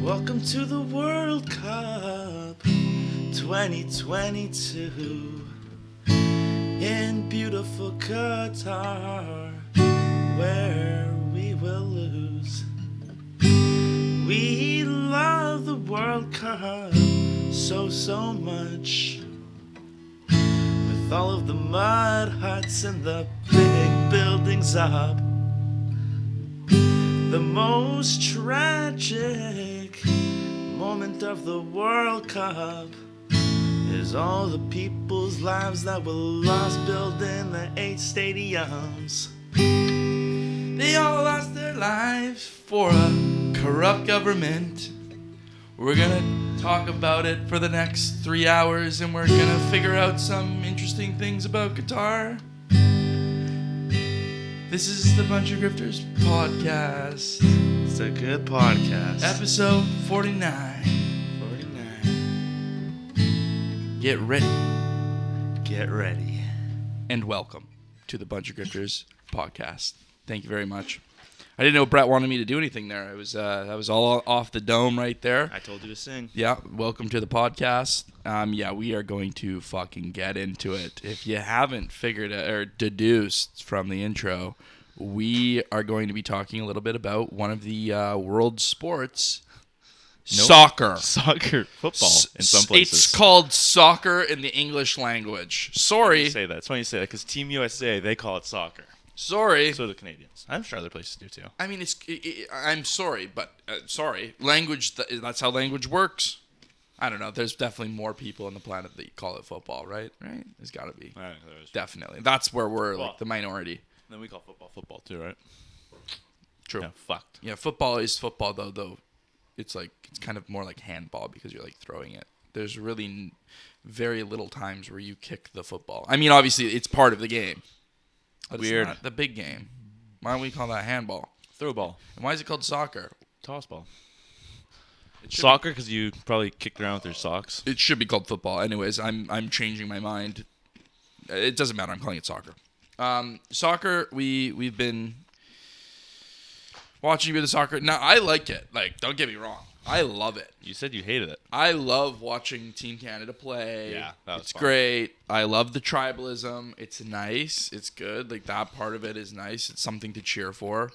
Welcome to the World Cup 2022 in beautiful Qatar, where we will lose. We love the World Cup so much, with all of the mud huts and the big buildings up. The most tragic moment of the World Cup is all the people's lives that were lost building the 8 stadiums. They all lost their lives for a corrupt government. We're gonna talk about it for the next 3 hours, and we're gonna figure out some interesting things about Qatar. This is the Buncha Grifters podcast. It's a good podcast. Episode 49. Get ready. Get ready. And welcome to the Buncha Grifters podcast. Thank you very much. I didn't know Brett wanted me to do anything there. It was that was all off the dome right there. I told you to sing. Yeah, welcome to the podcast. We are going to fucking get into it. If you haven't figured it or deduced from the intro, we are going to be talking a little bit about one of the world sports, soccer. Football in some places. It's called soccer in the English language. Sorry. You say that. It's funny you say that because Team USA, they call it soccer. Sorry. So do the Canadians. I'm sure other places do too. I mean, I'm sorry, but sorry. Language, that's how language works. I don't know. There's definitely more people on the planet that call it football, right? Right? There's got to be. Definitely. That's where we're like the minority. Then we call football too, right? True. Yeah, fucked. Yeah, football is football, though it's kind of more like handball because you're like throwing it. There's really very little times where you kick the football. I mean, obviously, it's part of the game. But Weird. It's not the big game. Why don't we call that handball? Throw ball. And why is it called soccer? Toss ball. Soccer because you probably kicked around with your socks. It should be called football. Anyways, I'm changing my mind. It doesn't matter. I'm calling it soccer. Soccer. We've been watching a bit of soccer. Now I like it. Like, don't get me wrong. I love it. You said you hated it. I love watching Team Canada play. Yeah, that was fun. Great. I love the tribalism. It's nice. It's good. Like, that part of it is nice. It's something to cheer for.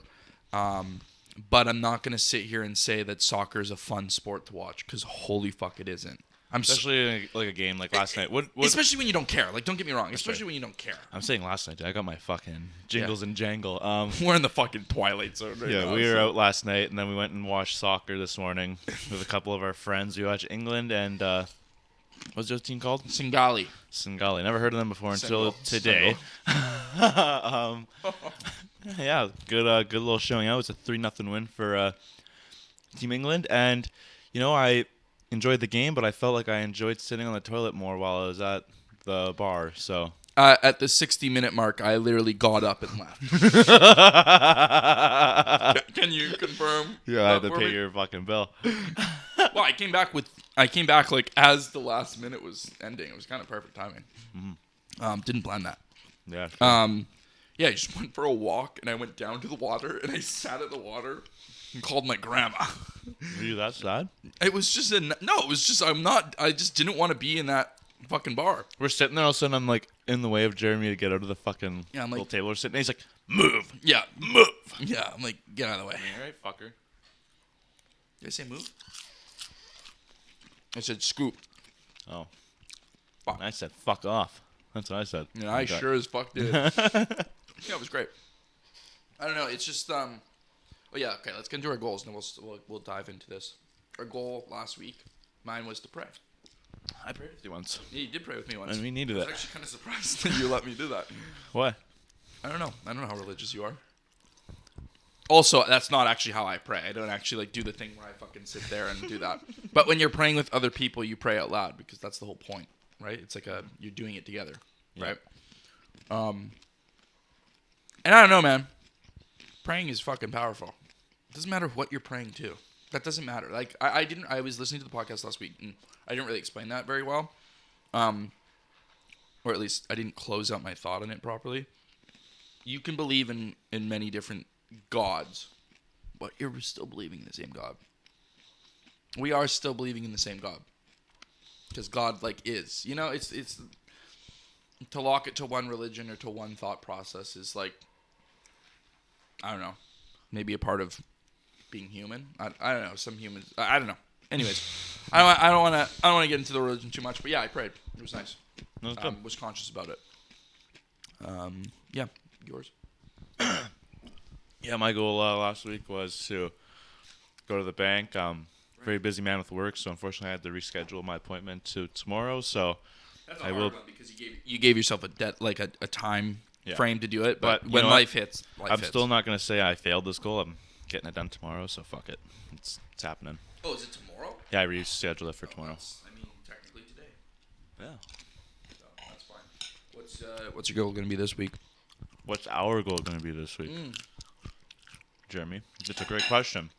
But I'm not going to sit here and say that soccer is a fun sport to watch because holy fuck it isn't. Especially like a game like last night. What? Especially when you don't care. Like, don't get me wrong. Especially when you don't care. I'm saying last night, dude. I got my fucking jingles and jangle. We're in the fucking twilight zone right now. Yeah, we were out last night, and then we went and watched soccer this morning with a couple of our friends. We watched England and what's the other team called? Singali. Never heard of them before until today. Yeah, good little showing out. It's a 3-0 win for Team England, and I enjoyed the game, but I felt like I enjoyed sitting on the toilet more while I was at the bar. So at the 60-minute mark, I literally got up and left. Can you confirm? Yeah, I had to pay your fucking bill. Well, I came back like as the last minute was ending. It was kind of perfect timing. Mm-hmm. Didn't plan that. Yeah. Sure. Yeah, I just went for a walk, and I went down to the water, and I sat at the water and called my grandma. Were you that sad? It was just I just didn't want to be in that fucking bar. We're sitting there, all of a sudden I'm like in the way of Jeremy to get out of the fucking little table. We're sitting there, he's like, move. Yeah, move. Yeah, I'm like, get out of the way. All right, fucker. Did I say move? I said scoop. Oh. Fuck. I said fuck off. That's what I said. Yeah, I sure as fuck did. Yeah, it was great. I don't know. It's just well, yeah. Okay, let's get into our goals, and then we'll dive into this. Our goal last week, mine was to pray. I prayed with you once. Yeah, you did pray with me once. And we needed I it. was actually kind of surprised that you let me do that. What? I don't know. I don't know how religious you are. Also, that's not actually how I pray. I don't actually do the thing where I fucking sit there and do that. But when you're praying with other people, you pray out loud because that's the whole point, right? It's like you're doing it together, right? And I don't know, man. Praying is fucking powerful. It doesn't matter what you're praying to. That doesn't matter. Like, I was listening to the podcast last week, and I didn't really explain that very well. Or at least I didn't close out my thought on it properly. You can believe in many different gods, but you're still believing in the same God. we are still believing in the same God. Because God, like, is. You know, it's to lock it to one religion or to one thought process is, like, I don't know, maybe a part of being human. I don't know. Some humans, I don't know. Anyways, I don't want to get into the religion too much, but yeah, I prayed. It was nice. No, it's good. Was conscious about it. Yeah, yours. Yeah, my goal last week was to go to the bank. Very busy man with work, so unfortunately I had to reschedule my appointment to tomorrow. So That's I a will. hard one because you gave yourself a time Yeah. frame to do it, but But you when know what? life hits, life I'm hits. still not gonna say I failed this goal. I'm getting it done tomorrow, so fuck it. It's happening. Oh, is it tomorrow? Yeah, I rescheduled it for tomorrow. I mean, technically today. Yeah. So that's fine. What's your goal going to be this week? What's our goal gonna be this week, Jeremy? It's a great question.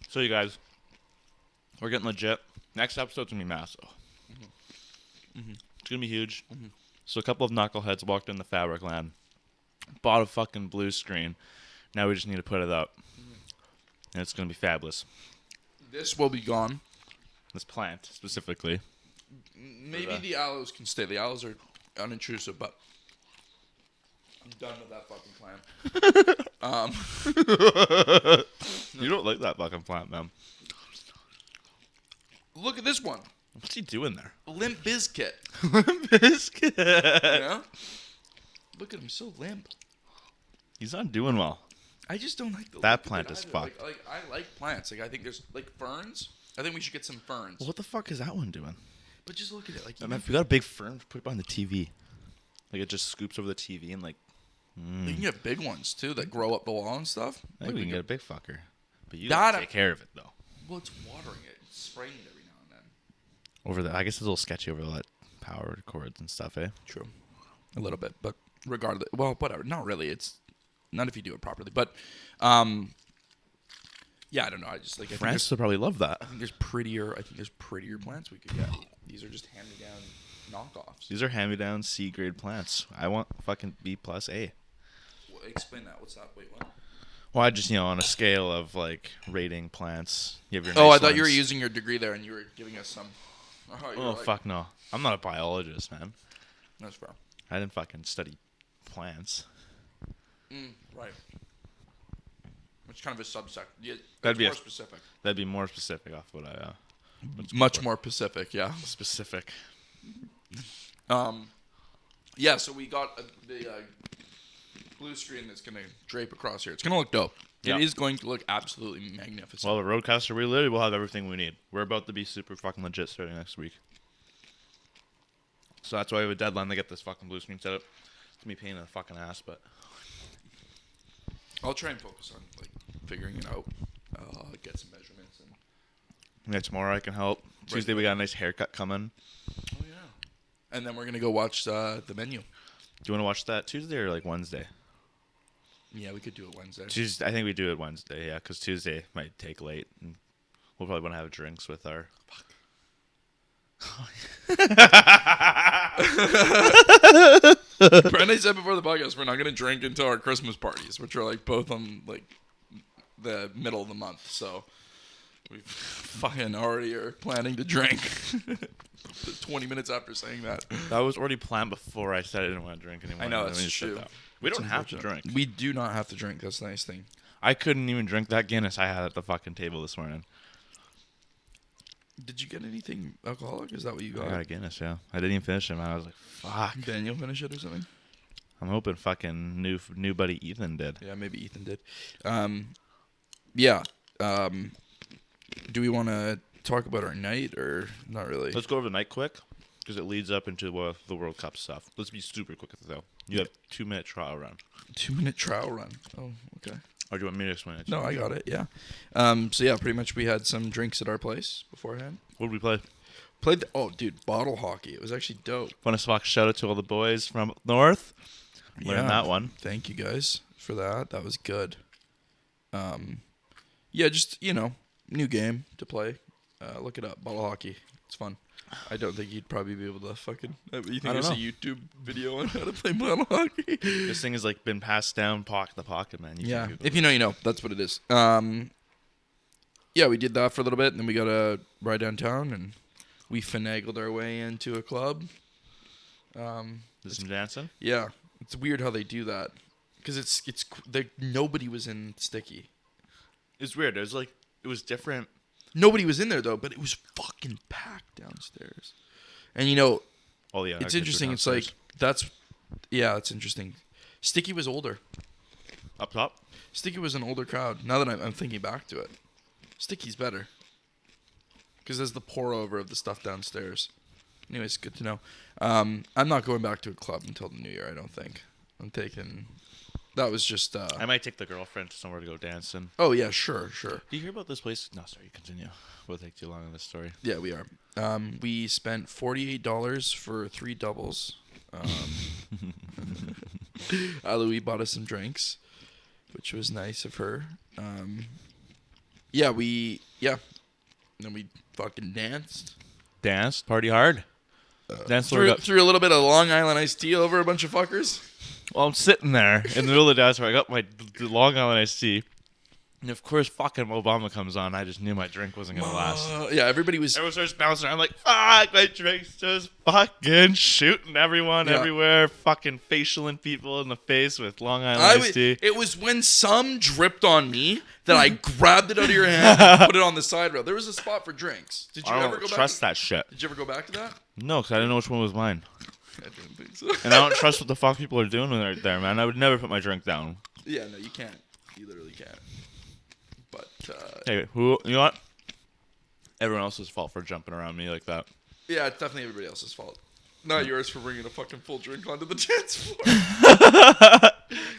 So you guys, we're getting legit. Next episode's gonna be massive. It's gonna be huge. So a couple of knuckleheads walked in the fabric land, bought a fucking blue screen. Now we just need to put it up, and it's gonna be fabulous. This will be gone. This plant specifically. Maybe the aloes can stay. The aloes are unintrusive, but I'm done with that fucking plant. You don't like that fucking plant, man. Look at this one. What's he doing there? Limp Bizkit. Biscuit. Yeah? Look at him, so limp. He's not doing well. I just don't like the That look of plant it is either. fucked. Like I like plants. Like I think there's like ferns. I think we should get some ferns. What the fuck is that one doing? But just look at it. Like I mean, if we got a big fern, put it behind the TV. Like it just scoops over the TV and like. you can get big ones too that grow up the wall and stuff. I think we can get a big fucker. But you That- gotta take care of it though. Well, it's watering it, it's spraying it every now and then. Over the, I guess it's a little sketchy over the power cords and stuff, eh? True, a little bit, but regardless, well, whatever. Not really. It's not if you do it properly, but yeah, I don't know. I just like. I think France would probably love that. I think there's prettier. I think there's prettier plants we could get. These are just hand-me-down knockoffs. These are hand-me-down C-grade plants. I want fucking B plus A. Well, explain that. What's that? Wait, what? Well, I just, on a scale of like rating plants, you have your. Oh, nice I thought you were ones. using your degree there, and you were giving us some. You were Oh like- fuck no! I'm not a biologist, man. That's fair. I didn't fucking study plants. Right. Which kind of a subsect? Yeah, That'd be more a- specific. That'd be more specific off what I. Much more Pacific, yeah. Specific. Yeah, so we got the blue screen that's going to drape across here. It's going to look dope. Yeah. It is going to look absolutely magnificent. Well, the Roadcaster, we literally will have everything we need. We're about to be super fucking legit starting next week. So that's why we have a deadline to get this fucking blue screen set up. It's gonna be a pain in the fucking ass, but I'll try and focus on like figuring it out. Get some measurements. And yeah, tomorrow I can help. Tuesday we got a nice haircut coming. oh yeah. And then we're going to go watch the menu. Do you want to watch that Tuesday or like Wednesday? Yeah, we could do it Wednesday. Tuesday, I think we do it Wednesday, yeah, because Tuesday might take late. And we'll probably want to have drinks with our. Brendan said before the podcast, we're not going to drink until our Christmas parties, which are like both on like the middle of the month. So we fucking already are planning to drink. 20 minutes after saying that. That was already planned before I said I didn't want to drink anymore. I know, Let that's me just say true. that. We don't have to Unfortunate. drink. We do not have to drink. That's the nice thing. I couldn't even drink that Guinness I had at the fucking table this morning. Did you get anything alcoholic? Is that what you I got? got a Guinness, yeah. I didn't even finish it, man. I was like, fuck. Daniel finish it or something? I'm hoping fucking new buddy Ethan did. Yeah, maybe Ethan did. Yeah. Do we want to talk about our night or not really? Let's go over the night quick, because it leads up into the World Cup stuff. Let's be super quick though. You have 2-minute trial run. 2-minute trial run. Oh, okay. Or do you want me to explain it? No, I got it. Yeah. So yeah, pretty much we had some drinks at our place beforehand. What did we play? Played dude, bottle hockey. It was actually dope. Want to shout out to all the boys from up north. Learned that one. Thank you guys for that. That was good. Yeah, just new game to play. Look it up, bottle hockey. It's fun. I don't think you'd probably be able to fucking. You think I don't there's a know. YouTube video on how to play bottle hockey? This thing has like been passed down pocket to pocket, man. You Yeah, can't Google if you know, you know. That's what it is. yeah, we did that for a little bit, and then we got a ride downtown, and we finagled our way into a club. Did some dancing? Yeah, it's weird how they do that, because nobody was in Sticky. It's weird. It was different. Nobody was in there though, but it was fucking packed downstairs. And you know, Oh yeah, it's interesting. It's like that's interesting. Sticky was older. Up top. Sticky was an older crowd. Now that I'm thinking back to it, Sticky's better because there's the pour over of the stuff downstairs. Anyways, good to know. I'm not going back to a club until the new year. I don't think. I'm taking. That was just. I might take the girlfriend to somewhere to go dancing. Oh yeah, sure. Do you hear about this place? No, sorry, continue. We'll take too long on this story. Yeah, we are. We spent $48 for 3 doubles. Aloe bought us some drinks, which was nice of her. And then we fucking danced. Danced, party hard. Danced Threw a little bit of Long Island iced tea over a bunch of fuckers. Well, I'm sitting there in the middle of the dance where I got my Long Island iced tea. And of course, fucking Obama comes on. I just knew my drink wasn't going to last. Yeah, everyone starts bouncing around. I'm like, fuck, my drink's just fucking shooting everyone everywhere. Fucking facialing people in the face with Long Island iced tea. It was when some dripped on me that I grabbed it out of your hand and put it on the side rail. There was a spot for drinks. Did you ever go trust that shit. Did you ever go back to that? No, because I didn't know which one was mine. I didn't think so. And I don't trust what the fuck people are doing when they're there, man. I would never put my drink down. Yeah, no, you can't. You literally can't. But, hey, you know what? Everyone else's fault for jumping around me like that. Yeah, it's definitely everybody else's fault. Not yours for bringing a fucking full drink onto the dance floor.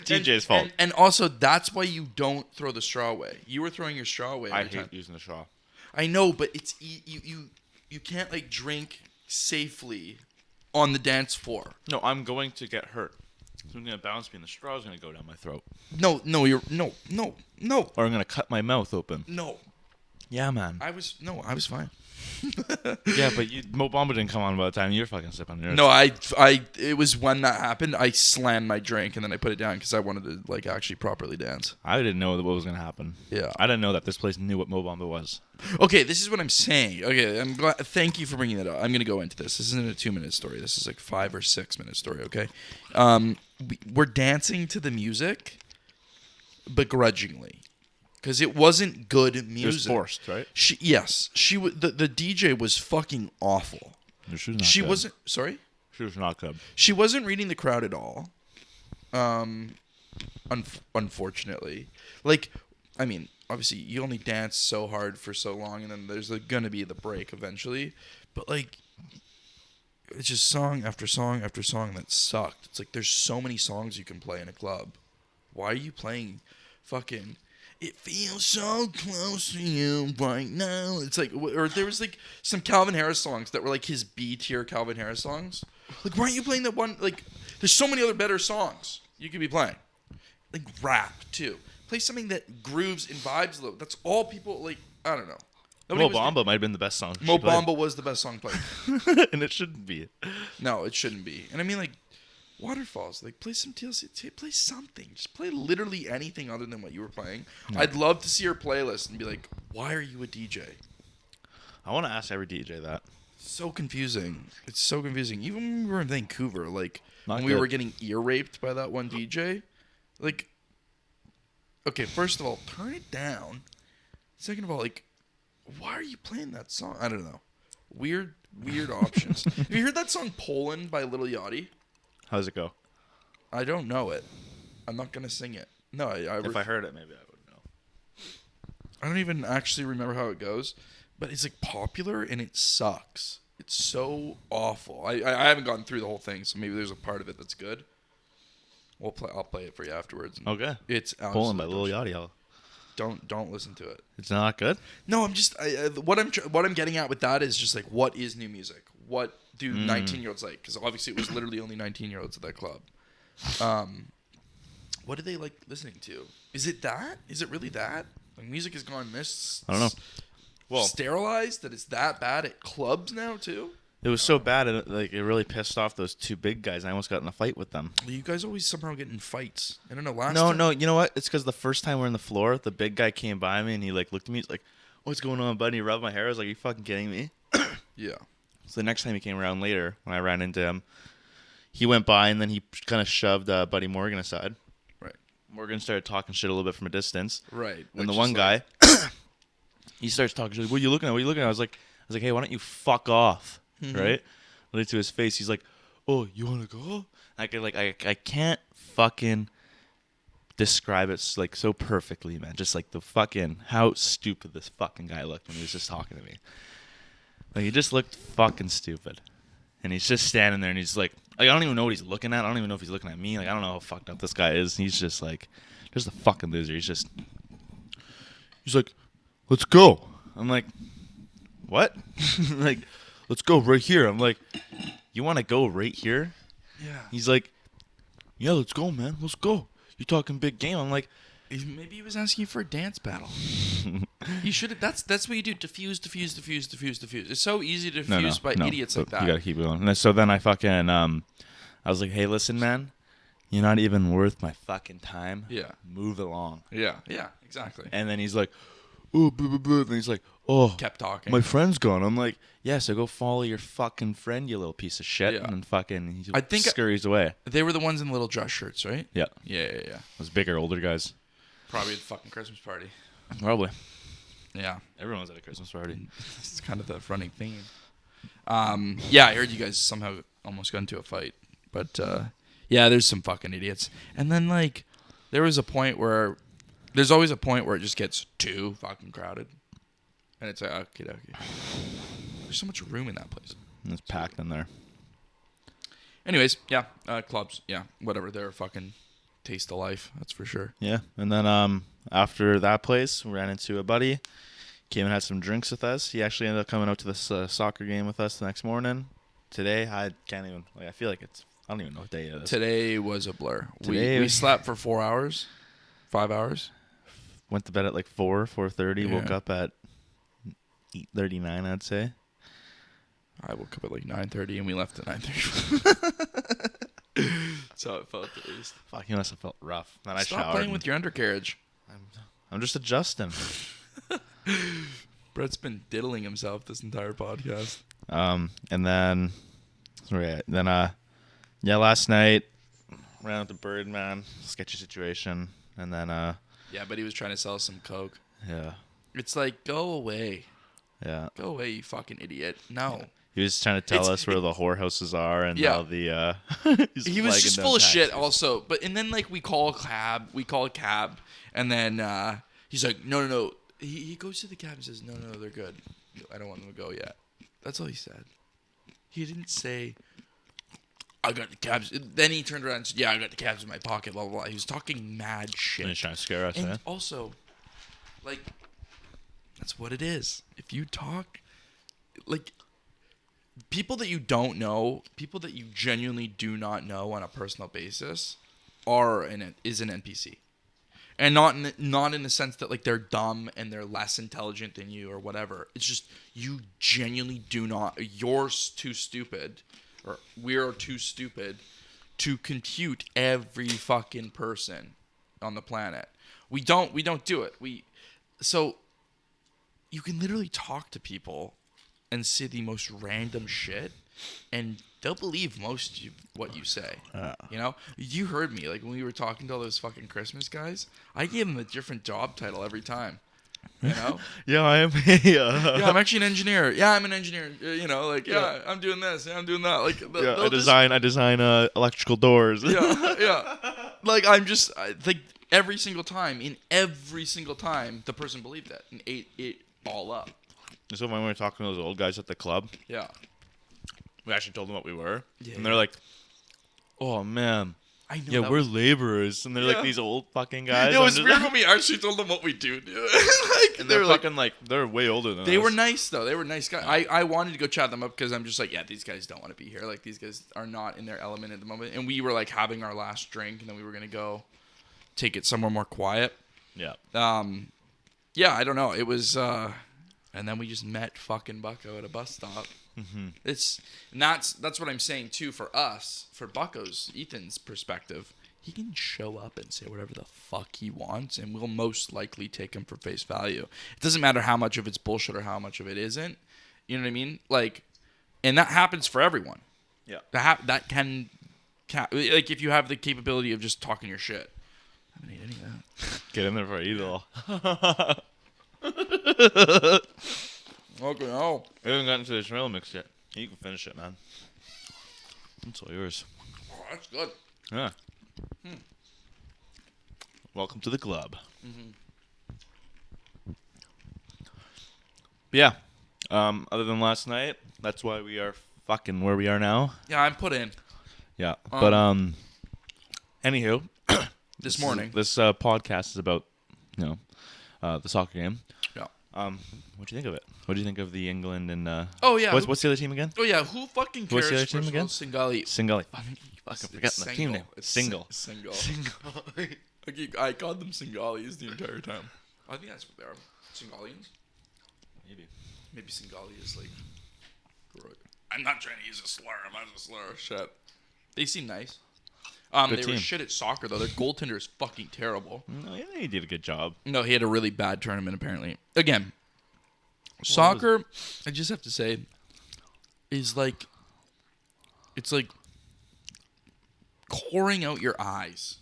TJ's fault. And also, that's why you don't throw the straw away. You were throwing your straw away I every hate time. using the straw. I know, but it's you can't like drink safely on the dance floor. No, I'm going to get hurt. Something's going to bounce me and the straw's going to go down my throat. No. Or I'm going to cut my mouth open. No. Yeah, man. I was fine. Yeah, but Mo Bamba didn't come on by the time you were fucking sipping yours. No, it was when that happened, I slammed my drink and then I put it down because I wanted to like actually properly dance. I didn't know what was going to happen. Yeah. I didn't know that this place knew what Mo Bamba was. Okay, this is what I'm saying. Okay, I'm glad. Thank you for bringing that up. I'm going to go into this. This isn't a 2-minute story. This is like 5 or 6 minute story, okay? We're dancing to the music begrudgingly. Because it wasn't good music. It was forced, right? The DJ was fucking awful. She was not She good. wasn't. Sorry. She was not good. She wasn't reading the crowd at all. Unfortunately, like, I mean, obviously, you only dance so hard for so long, and then there's gonna be the break eventually. But like, it's just song after song after song that sucked. It's like there's so many songs you can play in a club. Why are you playing, fucking? It feels so close to you right now. It's like, or there was like some Calvin Harris songs that were like his B-tier Calvin Harris songs. Like, why aren't you playing that one? Like, there's so many other better songs you could be playing. Like rap too. Play something that grooves and vibes a little. That's all people like. I don't know. Mo Bamba might have been the best song. Mo Bamba was the best song played. And it shouldn't be. No, it shouldn't be. And I mean, like, Waterfalls. Like, play some TLC. Play something. Just play literally anything other than what you were playing. No. I'd love to see your playlist and be like, why are you a DJ? I want to ask every DJ that. So confusing. It's so confusing. Even when we were in Vancouver, like, Not when good. we were getting ear raped by that one DJ, like, okay, first of all, turn it down. Second of all, like, why are you playing that song? I don't know. Weird options. Have you heard that song Poland by Lil Yachty? How's it go? I don't know it. I'm not going to sing it. No, if I heard it, maybe I would know. I don't even actually remember how it goes, but it's like popular and it sucks. It's so awful. I haven't gotten through the whole thing, so maybe there's a part of it that's good. I'll play it for you afterwards. Okay. It's Poland by Lil Yachty. Don't listen to it. It's not good? No, I'm just what I'm getting at with that is just like, what is new music? What do 19-year-olds like? Because obviously it was literally only 19-year-olds at that club. What do they like listening to? Is it that? Is it really that? Like, music has gone I don't know. Well, sterilized that it's that bad at clubs now too. It was so bad, it really pissed off those two big guys. I almost got in a fight with them. You guys always somehow get in fights. I don't know. No, you know what? It's because the first time we're on the floor, the big guy came by me and he like looked at me. He's like, what's going on, buddy? He rubbed my hair. I was like, are you fucking kidding me? Yeah. So the next time he came around later, when I ran into him, he went by and then he kind of shoved Buddy Morgan aside. Right. Morgan started talking shit a little bit from a distance. Right. And the one guy, he starts talking shit. What are you looking at? What are you looking at? I was like, hey, why don't you fuck off? Mm-hmm. Right? Right to his face. He's like, oh, you want to go? I can't fucking describe it like so perfectly, man. Just like the fucking how stupid this fucking guy looked when he was just talking to me. Like he just looked fucking stupid, and he's just standing there, and he's like I don't even know what he's looking at. I don't even know if he's looking at me. Like I don't know how fucked up this guy is. He's just like, just a fucking loser. He's like, let's go. I'm like, what? Like, let's go right here. I'm like, you want to go right here? Yeah. He's like, yeah, let's go, man. Let's go. You talking big game? I'm like, maybe he was asking you for a dance battle. You should have. That's what you do. Diffuse. It's so easy to diffuse by idiots like that. You gotta keep going. And so then I fucking I was like, hey, listen, man, you're not even worth my fucking time. Yeah. Move along. Yeah. Exactly. And then he's like, oh, blah, blah, blah. And he's like, oh, Kept talking. my friend's gone. I'm like, yeah, so go follow your fucking friend, you little piece of shit. Yeah. And then fucking he I think scurries away. They were the ones in the little dress shirts, right? Yeah. Yeah. Those bigger, older guys. Probably at the fucking Christmas party. Probably. Yeah. Everyone's at a Christmas party. It's kind of the running theme. Yeah, I heard you guys somehow almost got into a fight. But, yeah, there's some fucking idiots. And then, like, there's always a point where it just gets too fucking crowded. And it's like, okay. There's so much room in that place. And it's packed in there. Anyways, yeah, clubs, yeah, whatever. They're a fucking taste of life, that's for sure. Yeah, and then after that place, we ran into a buddy. Came and had some drinks with us. He actually ended up coming out to this soccer game with us the next morning. Today, I can't even. Like, I feel like I don't even know what day it is. Today was a blur. Today we slept for 4 hours, 5 hours. Went to bed at like 4:30. Yeah. Woke up at 8:39, I'd say. I woke up at like 9:30 and we left at 9:30. That's how it felt at least. Fuck, you must have felt rough. Then I Stop showered. playing with your undercarriage. I'm just adjusting. Brett's been diddling himself this entire podcast. And then, yeah, last night ran with the Birdman, sketchy situation, and then Yeah, but he was trying to sell some coke. yeah, It's like, go away. yeah. Go away, you fucking idiot. No. He was trying to tell us where the whorehouses are and Yeah. all the. He was just full of shit also. And then, like, we call a cab. And then he's like, no. He goes to the cab and says, no, they're good. I don't want them to go yet. That's all he said. He didn't say, I got the cabs. Then he turned around and said, yeah, I got the cabs in my pocket, blah, blah, blah. He was talking mad shit. And he's trying to scare us, And also, like, that's what it is. If you talk, like, people that you don't know, people that you genuinely do not know on a personal basis is an NPC. And not in the sense that, like, they're dumb and they're less intelligent than you or whatever. It's just you genuinely do not. You're too stupid, or we're too stupid to compute every fucking person on the planet. We don't do it. So you can literally talk to people and say the most random shit, and they'll believe most of what you say. You know, you heard me, like, when we were talking to all those fucking Christmas guys. I gave them a different job title every time. You know? Yeah, I am. Yeah, I'm actually an engineer. Yeah, I'm an engineer. You know, like, yeah, I'm doing this. Yeah, I'm doing that. Like, I design electrical doors. Yeah. Like, like, every single time, the person believed that and ate it all up. So when we were talking to those old guys at the club, Yeah. we actually told them what we were, Yeah. and they're like, "Oh man, I know. yeah, we're laborers," and they're like these old fucking guys. It was weird when we actually told them what we do, dude. Like, And they're fucking like they're way older than us. They were nice though. They were nice guys. I wanted to go chat them up because I'm just like, yeah, these guys don't want to be here. Like, these guys are not in their element at the moment. And we were like having our last drink, and then we were gonna go take it somewhere more quiet. Yeah. Yeah, I don't know. It was, and then we just met fucking Bucko at a bus stop. And that's what I'm saying too. For us, for Bucko's, Ethan's perspective, he can show up and say whatever the fuck he wants, and we'll most likely take him for face value. It doesn't matter how much of it's bullshit or how much of it isn't. You know what I mean? Like, and that happens for everyone. Yeah. That can like if you have the capability of just talking your shit. I haven't ate any of that. Get in there for eat it all. Okay, no. We haven't gotten to the trail mix yet. You can finish it, man. It's all yours. Oh, that's good. Yeah. Welcome to the club. But yeah. Other than last night, that's why we are fucking where we are now. Yeah, I'm put in. Yeah. But anywho, This morning. This podcast is about, the soccer game. Yeah. What do you think of it? What do you think of the England and Oh yeah. What's the other team again? Oh yeah. Who fucking cares? What's the other First team of all, again? Singali. Singali. It's I'm forgetting the team name. It's Single. Single. I called them Singalis the entire time. I think that's what they are. Singalians? Maybe Singali is like... I'm not trying to use a slur. I'm not a slur. Shit. They seem nice. They team. were shit at soccer, though. Their goaltender is fucking terrible. No, yeah, he did a good job. No, he had a really bad tournament, apparently. Again, soccer, I just have to say, is like... It's like coring out your eyes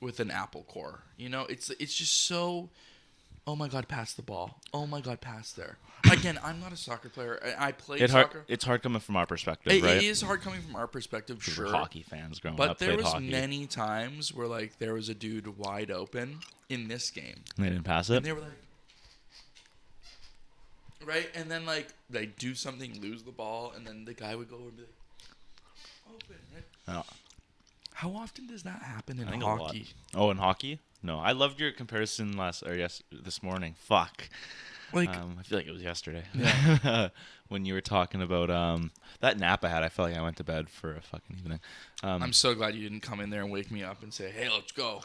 with an apple core. You know, it's just so... Oh my God, pass the ball. Oh my God, pass there. Again, I'm not a soccer player. I played soccer. It's hard coming from our perspective, right? It is hard coming from our perspective, sure. We're hockey fans growing But up. there was hockey. many times where like there was a dude wide open in this game. And they didn't pass it. And they were like, right? And then like they do something, lose the ball, and then the guy would go over and be like, open, right? Oh. How often does that happen in I think hockey? A lot. Oh, in hockey? No, I loved your comparison this morning. Fuck. Like, I feel like it was yesterday. Yeah. When you were talking about that nap I had, I felt like I went to bed for a fucking evening. I'm so glad you didn't come in there and wake me up and say, "Hey, let's go."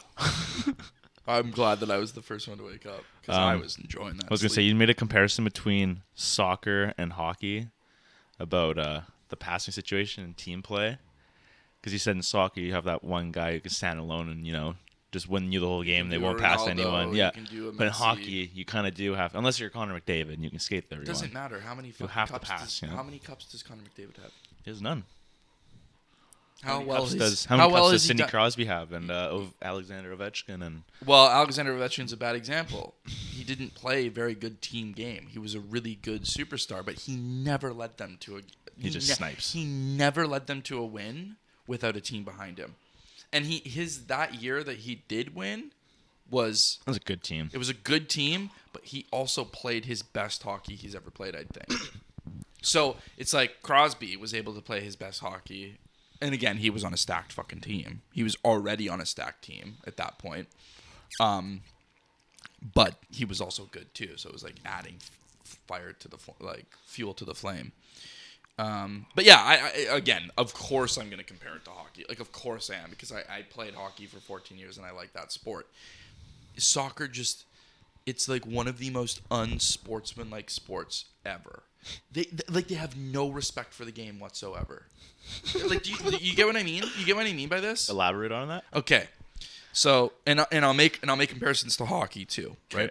I'm glad that I was the first one to wake up because I was enjoying that. I was gonna say you made a comparison between soccer and hockey about the passing situation and team play. Because you said in soccer you have that one guy who can stand alone and just win you the whole game. They won't pass anyone. Yeah, but in hockey you kind of do have, unless you're Connor McDavid, and you can skate there. It doesn't matter how many have cups to pass. how many cups does Connor McDavid have? He has none. How many cups does Sidney Crosby have, and Alexander Ovechkin and? Well, Alexander Ovechkin's a bad example. He didn't play a very good team game. He was a really good superstar, but he never led them to a. He just snipes. He never led them to a win without a team behind him. And that year that he did win was a good team. It was a good team, but he also played his best hockey he's ever played, I think. So it's like Crosby was able to play his best hockey. And again, he was on a stacked fucking team. He was already on a stacked team at that point. But he was also good too. So it was like adding fire to the fuel to the flame. But yeah, I again, of course I'm going to compare it to hockey. Like, of course I am, because I played hockey for 14 years and I like that sport. Soccer it's like one of the most unsportsmanlike sports ever. They have no respect for the game whatsoever. Like, do you get what I mean? You get what I mean by this? Elaborate on that. Okay. So, and I'll make comparisons to hockey too, right?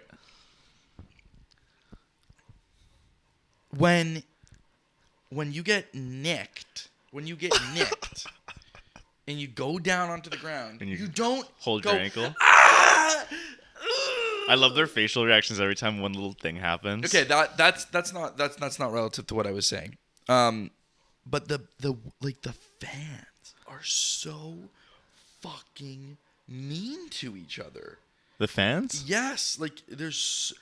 When you get nicked, and you go down onto the ground, and you don't hold go, your ankle. Ah! I love their facial reactions every time one little thing happens. Okay, that's not relative to what I was saying. But the fans are so fucking mean to each other. The fans? Yes, like there's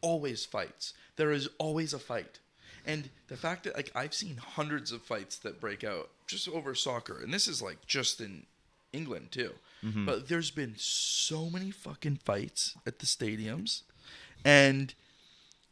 always fights. There is always a fight. And the fact that like I've seen hundreds of fights that break out just over soccer, and this is like just in England too. Mm-hmm. But there's been so many fucking fights at the stadiums, and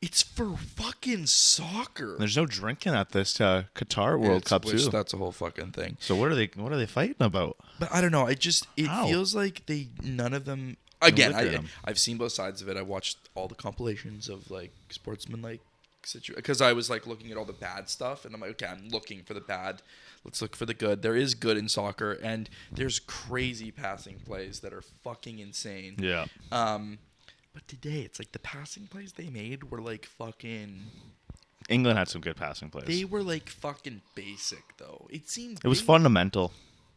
it's for fucking soccer. There's no drinking at this Qatar World Cup too. That's a whole fucking thing. So what are they fighting about? But I don't know. It feels like none of them. Again, I've seen both sides of it. I watched all the compilations of like sportsmanlike situation because I was like looking at all the bad stuff, and I'm like, okay, I'm looking for the bad. Let's look for the good. There is good in soccer, and there's crazy passing plays that are fucking insane. Yeah. But today it's like the passing plays they made were like fucking. England had some good passing plays. They were like fucking basic though. It seemed. It was fundamental.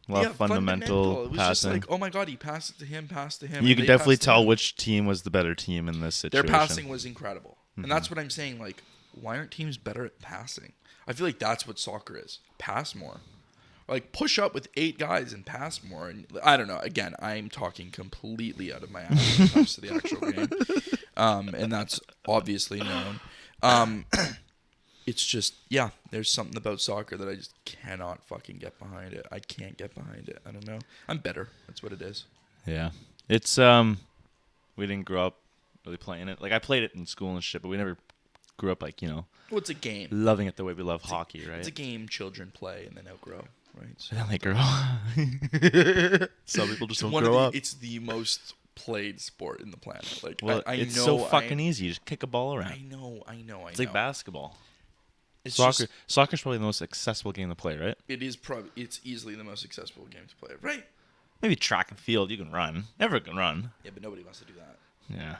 A lot Yeah, of fundamental It was passing. just like, oh my god, he passed it to him, passed to him. You and could they definitely passed to tell him. which team was the better team in this Their situation. passing was incredible, and that's what I'm saying. Like, why aren't teams better at passing? I feel like that's what soccer is. Pass more. Like, push up with 8 guys and pass more. And I don't know. Again, I'm talking completely out of my ass when it comes to the actual game, and that's obviously known. It's just, yeah, there's something about soccer that I just cannot fucking get behind it. I can't get behind it. I don't know. I'm better. That's what it is. Yeah. It's we didn't grow up really playing it. Like I played it in school and shit, but we never grew up like, Well, it's a game. loving it the way we love hockey, right? It's a game children play and then outgrow, right? So And then they grow. Some people just don't grow up. It's the most played sport in the planet. Like, Well, I it's know so fucking easy. You just kick a ball around. I know. It's like basketball. It's Soccer's probably the most accessible game to play, right? it's easily the most accessible game to play, right? Maybe track and field, you can run. Everyone can run. Yeah, but nobody wants to do that. Yeah.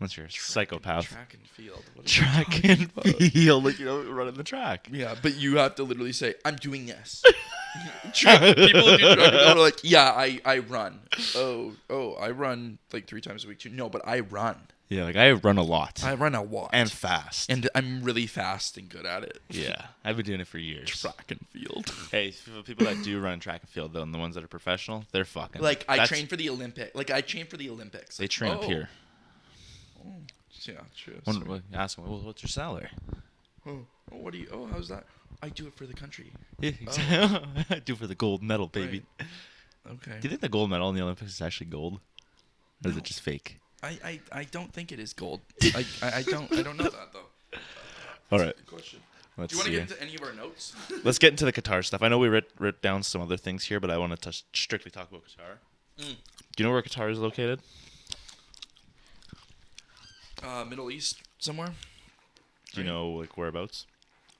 Unless you're a psychopath. Track and field. What are you Track talking and about? field, like, running the track. Yeah, but you have to literally say, I'm doing this. People who do track and field are like, yeah, I run. Oh, I run like 3 times a week too. No, but I run. Yeah, like I run a lot. I run a lot. And fast. And I'm really fast and good at it. Yeah, I've been doing it for years. Track and field. Hey, for people that do run track and field, though, and the ones that are professional, they're fucking. Like, I that's- train for the Olympic. Like, I train for the Olympics. They train up here. Oh, yeah, true. Ask them, well, what's your salary? What do you? Oh, how's that? I do it for the country. Yeah, exactly. I do for the gold medal, baby. Okay. Do you think the gold medal in the Olympics is actually gold, or is No. it just fake? I don't think it is gold. I don't know that though. All right, Good question. let's Do you want to see. get into any of our notes? Let's get into the Qatar stuff. I know we wrote down some other things here, but I want to strictly talk about Qatar. Do you know where Qatar is located? Middle East somewhere. Do you know like whereabouts?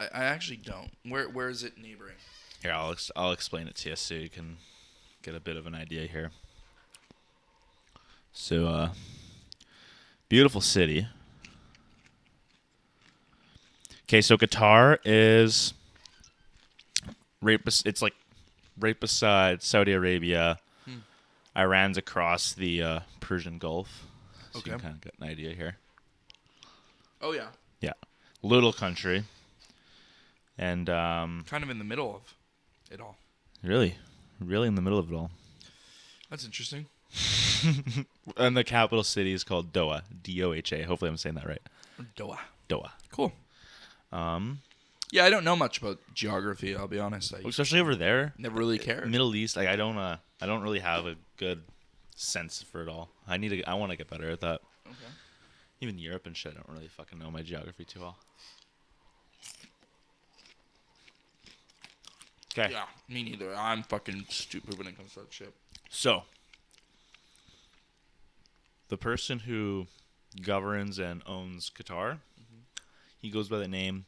I actually don't. Where is it neighboring? Here, I'll explain it to you so you can get a bit of an idea here. So, beautiful city. Okay, so Qatar is it's like right beside Saudi Arabia. Iran's across the Persian Gulf. So you can kind of get an idea here. Oh yeah. Yeah. Little country. And Kind of in the middle of it all. really in the middle of it all. That's interesting. And the capital city is called Doha. Doha. Hopefully I'm saying that right. Doha. Doha. Cool. Yeah, I don't know much about geography. I'll be honest. I Especially over there. never really cared. Middle East, like I don't really have a good sense for it all. I want to get better at that. Okay. Even Europe and shit, I don't really fucking know my geography too well. Okay. Yeah, me neither. I'm fucking stupid when it comes to that shit. So, the person who governs and owns Qatar, he goes by the name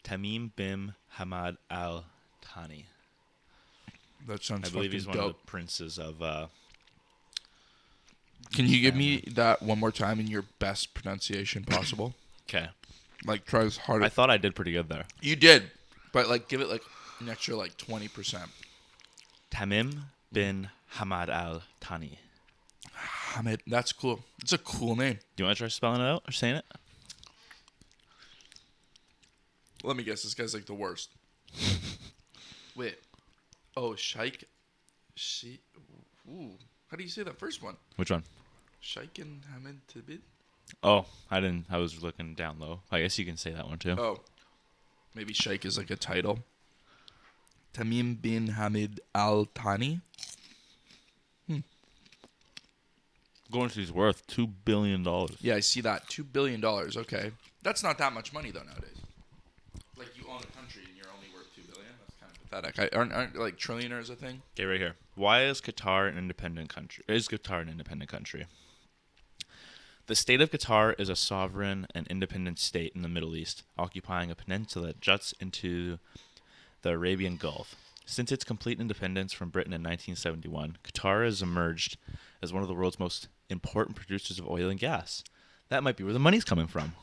Tamim bin Hamad al-Thani. That sounds I believe fucking he's one dope. of the princes of. Can you give me that one more time in your best pronunciation possible? Okay. Like, try as hard I as... thought I did pretty good there. You did, but, like, give it, like, an extra, like, 20%. Tamim bin Hamad al-Thani. Hamad, that's cool. It's a cool name. Do you want to try spelling it out or saying it? Let me guess. This guy's, like, the worst. Wait. Oh, Sheikh. Ooh. How do you say that first one? Which one? Sheikh and Hamad Tibet? Oh, I didn't. I was looking down low. I guess you can say that one too. Oh. Maybe Sheikh is, like, a title. Tamim bin Hamid al-Thani. Going to he's worth $2 billion. Yeah, I see that. $2 billion. Okay. That's not that much money, though, nowadays. Like, you own a country and you're only worth $2 billion? That's kind of pathetic. Aren't like, trillionaires a thing? Okay, right here. Why is Qatar an independent country? Is Qatar an independent country? The state of Qatar is a sovereign and independent state in the Middle East, occupying a peninsula that juts into the Arabian Gulf. Since its complete independence from Britain in 1971, Qatar has emerged as one of the world's most important producers of oil and gas. That might be where the money's coming from.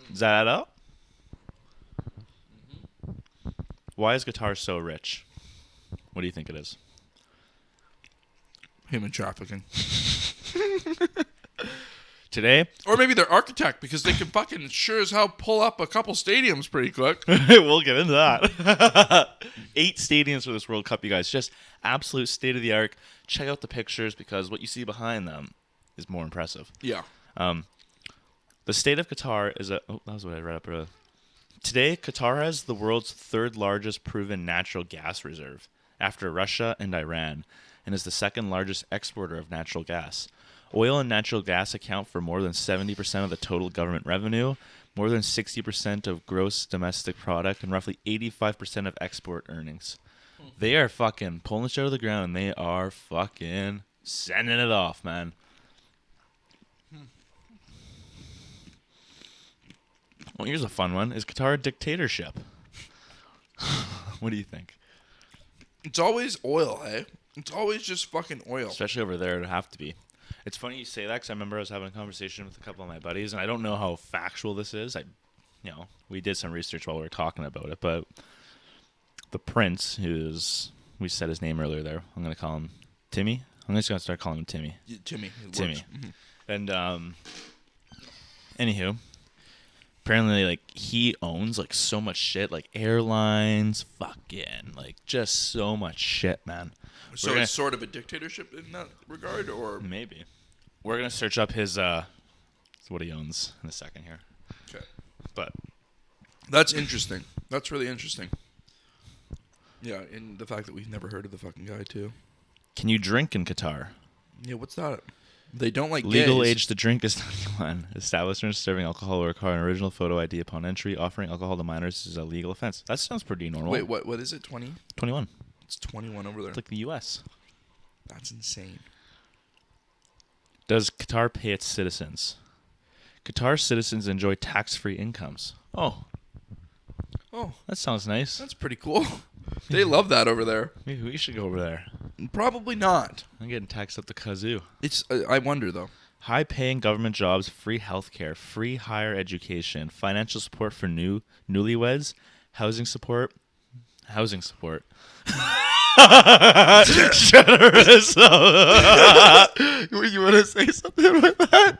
Does that add up? Why is Qatar so rich? What do you think it is? Human trafficking. Today, Or maybe they're architect because they can fucking sure as hell pull up a couple stadiums pretty quick. we'll get into that. 8 stadiums for this World Cup, you guys. Just absolute state of the art. Check out the pictures because what you see behind them is more impressive. Yeah. The state of Qatar is a... Oh, that was what I read up earlier. Today, Qatar has the world's 3rd largest proven natural gas reserve after Russia and Iran, and is the 2nd largest exporter of natural gas. Oil and natural gas account for more than 70% of the total government revenue, more than 60% of gross domestic product, and roughly 85% of export earnings. They are fucking pulling shit out of the ground, and they are fucking sending it off, man. Well, here's a fun one. Is Qatar a dictatorship? What do you think? It's always oil, hey? It's always just fucking oil. Especially over there, it'd have to be. It's funny you say that because I remember I was having a conversation with a couple of my buddies, and I don't know how factual this is. We did some research while we were talking about it, but the prince, we said his name earlier there. I'm going to call him Timmy. I'm just going to start calling him Timmy. Yeah, Timmy. Timmy. And, anywho, apparently, like, he owns, like, so much shit, like, airlines, fucking, like, just so much shit, man. So it's sort of a dictatorship in that regard, or? Maybe. We're going to search up his, what he owns in a second here. Okay. But That's interesting. That's really interesting. Yeah, and the fact that we've never heard of the fucking guy, too. can you drink in Qatar? Yeah, what's that? They don't like Legal gays. age to drink is 21. Establishments serving alcohol will require an original photo ID upon entry. Offering alcohol to minors is a legal offense. That sounds pretty normal. Wait, what is it, 20? 21. It's 21 over there. It's like the U.S. That's insane. Does Qatar pay its citizens? Qatar citizens enjoy tax-free incomes. Oh, that sounds nice. That's pretty cool. They love that over there. Maybe we should go over there. Probably not. I'm getting taxed up the kazoo. It's. I wonder, though. High-paying government jobs, free healthcare, free higher education, financial support for newlyweds, housing support. Generous. You want to say something about that?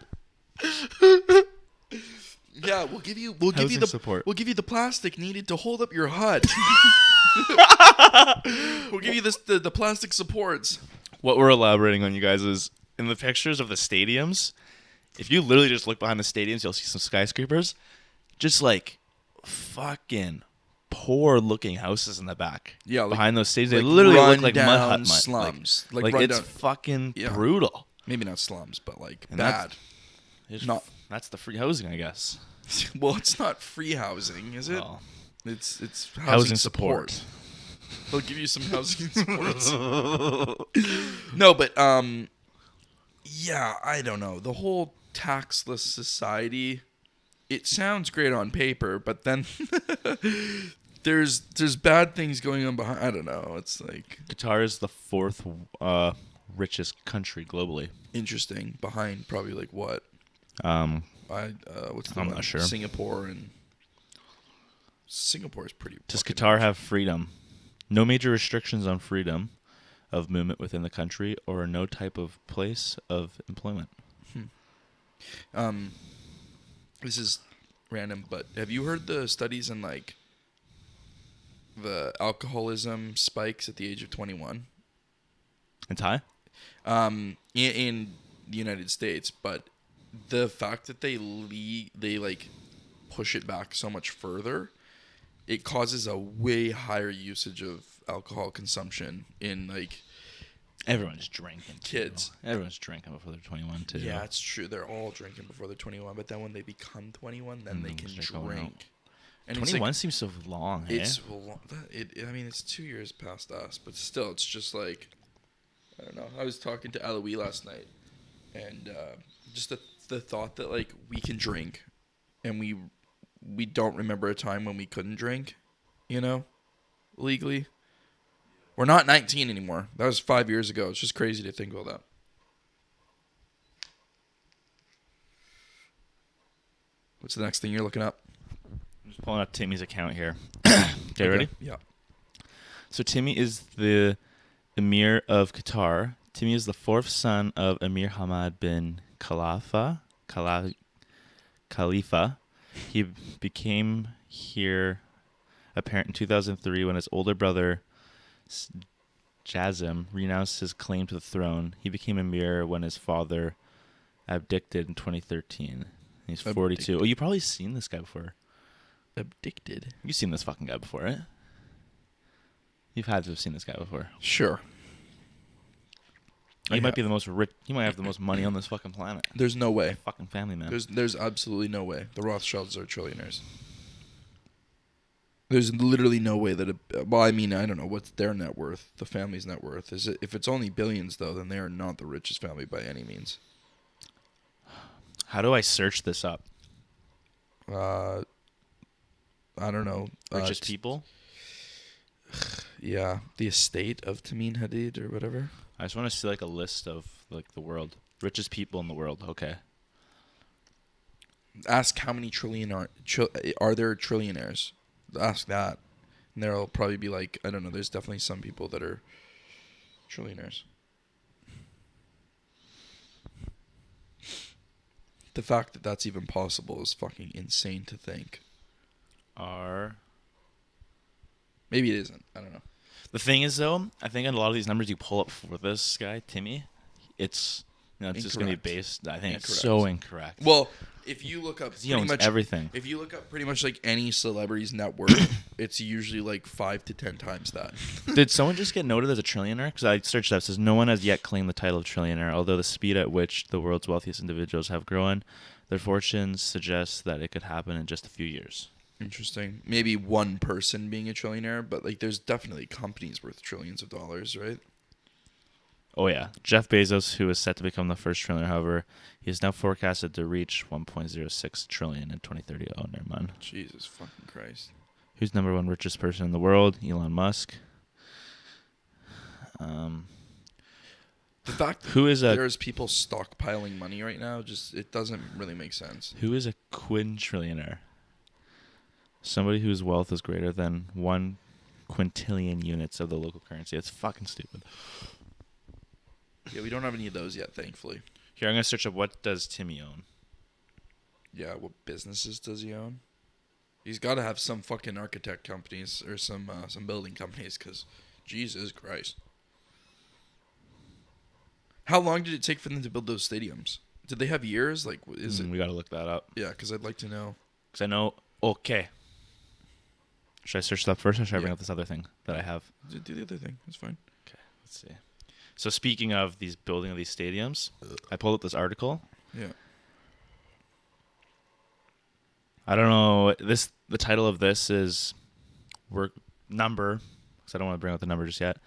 Yeah, we'll give you the support. We'll give you the plastic needed to hold up your hut. We'll give you the plastic supports. What we're elaborating on, you guys, is in the pictures of the stadiums. If you literally just look behind the stadiums, you'll see some skyscrapers. Just like fucking poor looking houses in the back. Yeah, behind those stadiums, they literally look like mud hut slums. Like it's fucking brutal. Maybe not slums, but like And bad. That's the free housing, I guess. Well, it's not free housing, is it? Well, it's housing support. They'll give you some housing supports. No, but yeah, I don't know. The whole taxless society, it sounds great on paper, but then there's bad things going on behind. I don't know. It's like Qatar is the 4th richest country globally. interesting behind probably like what? What's the I'm one? not sure. Singapore is pretty. Does fucking Qatar rich. have freedom? No major restrictions on freedom of movement within the country, or no type of place of employment. This is random, but have you heard the studies in like the alcoholism spikes at the age of 21? In Thai? In the United States, but the fact that they like push it back so much further, it causes a way higher usage of alcohol consumption in like Everyone's drinking. kids. Everyone's drinking before they're 21 too. Yeah, it's true. They're all drinking before they're 21, but then when they become 21, then they can start going out. drink. And 21 it's seems so long. like, I mean, it's 2 years past us, but still, it's just like I don't know. I was talking to Aloe last night, and Just the thought that like we can drink, and we don't remember a time when we couldn't drink, legally. We're not 19 anymore. That was 5 years ago. It's just crazy to think about that. What's the next thing you're looking up? I'm just pulling up Timmy's account here. Okay, ready? Yeah. So Timmy is the Emir of Qatar. Timmy is the fourth son of Emir Hamad bin Khalifa. He became heir apparent in 2003 when his older brother Jazim renounced his claim to the throne. He became Emir when his father abdicated in 2013. He's 42. Oh, you've probably seen this guy before. Abdicated. You've seen this fucking guy before, right? You've had to have seen this guy before. Sure. He might be the most rich. He might have the most money on this fucking planet. There's no way. Fucking family man. There's absolutely no way. The Rothschilds are trillionaires. There's literally no way that. Well, I mean, I don't know what's their net worth. The family's net worth is it? If it's only billions, though, then they are not the richest family by any means. How do I search this up? I don't know. Richest people? Yeah, the estate of Tamim Hadid or whatever. I just want to see like a list of like the world richest people in the world. Okay. Ask how many are there trillionaires? Ask that, and there'll probably be like I don't know. There's definitely some people that are trillionaires. The fact that that's even possible is fucking insane to think. Maybe it isn't. I don't know. The thing is, though, I think on a lot of these numbers you pull up for this guy, Timmy, it's it's just going to be based. I think it's so incorrect. Well, if you look up he owns everything. If you look up pretty much like any celebrity's net worth, it's usually like 5 to 10 times that. Did someone just get noted as a trillionaire? Because I searched that. It says no one has yet claimed the title of trillionaire, although the speed at which the world's wealthiest individuals have grown, their fortunes suggest that it could happen in just a few years. Interesting. Maybe one person being a trillionaire, but like there's definitely companies worth trillions of dollars, right? Oh yeah, Jeff Bezos, who is set to become the first trillionaire, however, he is now forecasted to reach 1.06 trillion in 2030. Oh, never mind. Jesus fucking Christ. Who's number one richest person in the world? Elon Musk. The fact that there's people stockpiling money right now, just it doesn't really make sense. Who is a quintrillionaire? Somebody whose wealth is greater than 1 quintillion units of the local currency. It's fucking stupid. Yeah, we don't have any of those yet, thankfully. Here, I'm going to search up what does Timmy own. Yeah, what businesses does he own? He's got to have some fucking architect companies or some building companies because Jesus Christ. How long did it take for them to build those stadiums? Did they have years? Like, is it? We got to look that up. Yeah, because I'd like to know. Because I know. Okay. Should I search that first, or should I bring up this other thing that I have? Do the other thing. That's fine. Okay, let's see. So speaking of these building of these stadiums, I pulled up this article. Yeah. I don't know. The title of this is work number, because I don't want to bring up the number just yet,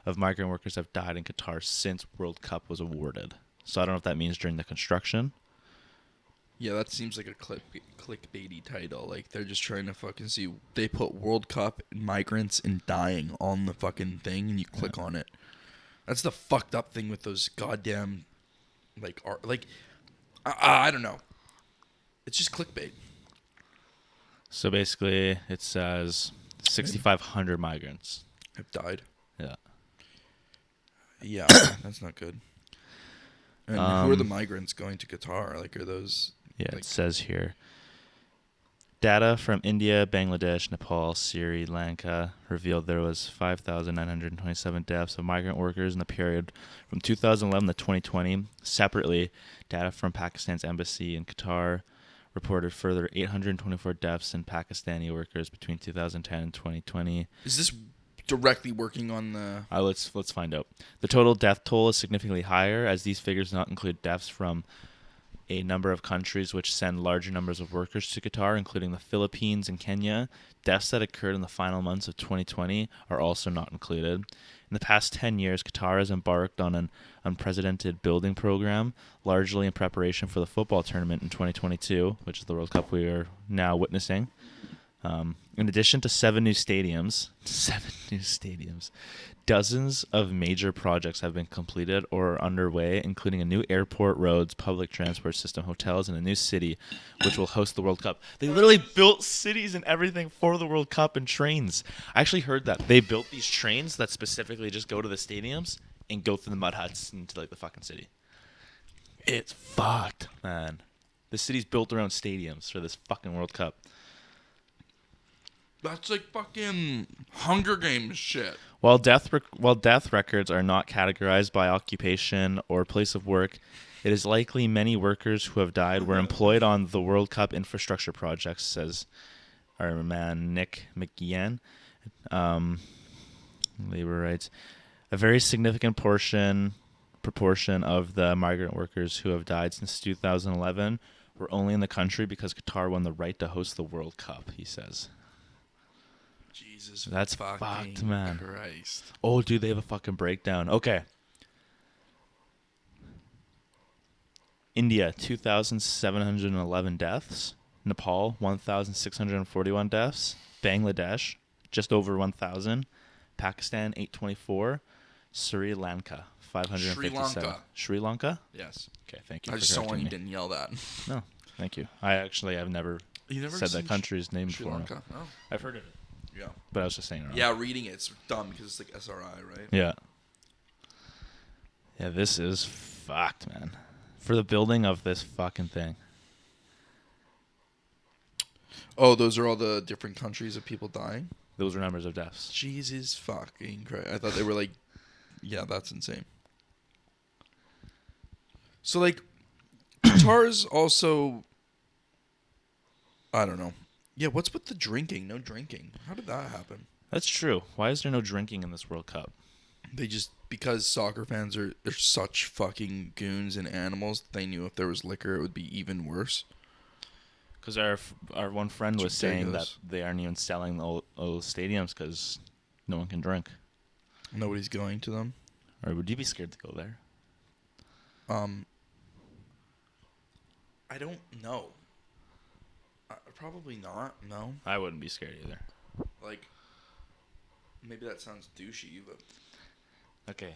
of migrant workers have died in Qatar since World Cup was awarded. So I don't know if that means during the construction. Yeah, that seems like a clickbaity title. Like, they're just trying to fucking see. They put World Cup migrants and dying on the fucking thing, and you click on it. That's the fucked up thing with those goddamn, like, art. Like, I don't know. It's just clickbait. So basically, it says 6,500 migrants have died. Yeah. Yeah, that's not good. And who are the migrants going to Qatar? Like, are those... Yeah, like, it says here. Data from India, Bangladesh, Nepal, Sri Lanka revealed there was 5,927 deaths of migrant workers in the period from 2011 to 2020. Separately, data from Pakistan's embassy in Qatar reported further 824 deaths in Pakistani workers between 2010 and 2020. Is this directly working on the... Let's find out. The total death toll is significantly higher, as these figures do not include deaths from a number of countries which send larger numbers of workers to Qatar, including the Philippines and Kenya. Deaths that occurred in the final months of 2020 are also not included. In the past 10 years, Qatar has embarked on an unprecedented building program, largely in preparation for the football tournament in 2022, which is the World Cup we are now witnessing. In addition to 7 new stadiums, dozens of major projects have been completed or are underway, including a new airport, roads, public transport system, hotels, and a new city, which will host the World Cup. They literally built cities and everything for the World Cup and trains. I actually heard that. They built these trains that specifically just go to the stadiums and go through the mud huts into like the fucking city. It's fucked, man. The city's built around stadiums for this fucking World Cup. That's like fucking Hunger Games shit. While death records are not categorized by occupation or place of work, it is likely many workers who have died were employed on the World Cup infrastructure projects, says our man Nick McGeehan. Labor rights. A very significant proportion of the migrant workers who have died since 2011 were only in the country because Qatar won the right to host the World Cup, he says. Jesus, that's fucked, man. Christ. Oh, dude, they have a fucking breakdown. Okay. India, 2,711 deaths. Nepal, 1,641 deaths. Bangladesh, just over 1,000. Pakistan, 824. Sri Lanka, 557. Sri Lanka? Yes. Okay, thank you. I just saw one you didn't yell that. No, thank you. I've never said that country's name Sri before. Lanka? Oh. I've heard of it. Yeah. But I was just saying it wrong. Yeah, reading it's dumb because it's like SRI, right? Yeah. Yeah, this is fucked, man. For the building of this fucking thing. Oh, those are all the different countries of people dying? Those are numbers of deaths. Jesus fucking Christ. I thought they were like, yeah, that's insane. So, like, Qatar's also, I don't know. Yeah, what's with the drinking? No drinking. How did that happen? That's true. Why is there no drinking in this World Cup? They just, because soccer fans are such fucking goons and animals, they knew if there was liquor, it would be even worse. Because our one friend was saying that they aren't even selling those stadiums because no one can drink. Nobody's going to them. Or would you be scared to go there? I don't know. Probably not. No. I wouldn't be scared either. Like, maybe that sounds douchey, but okay.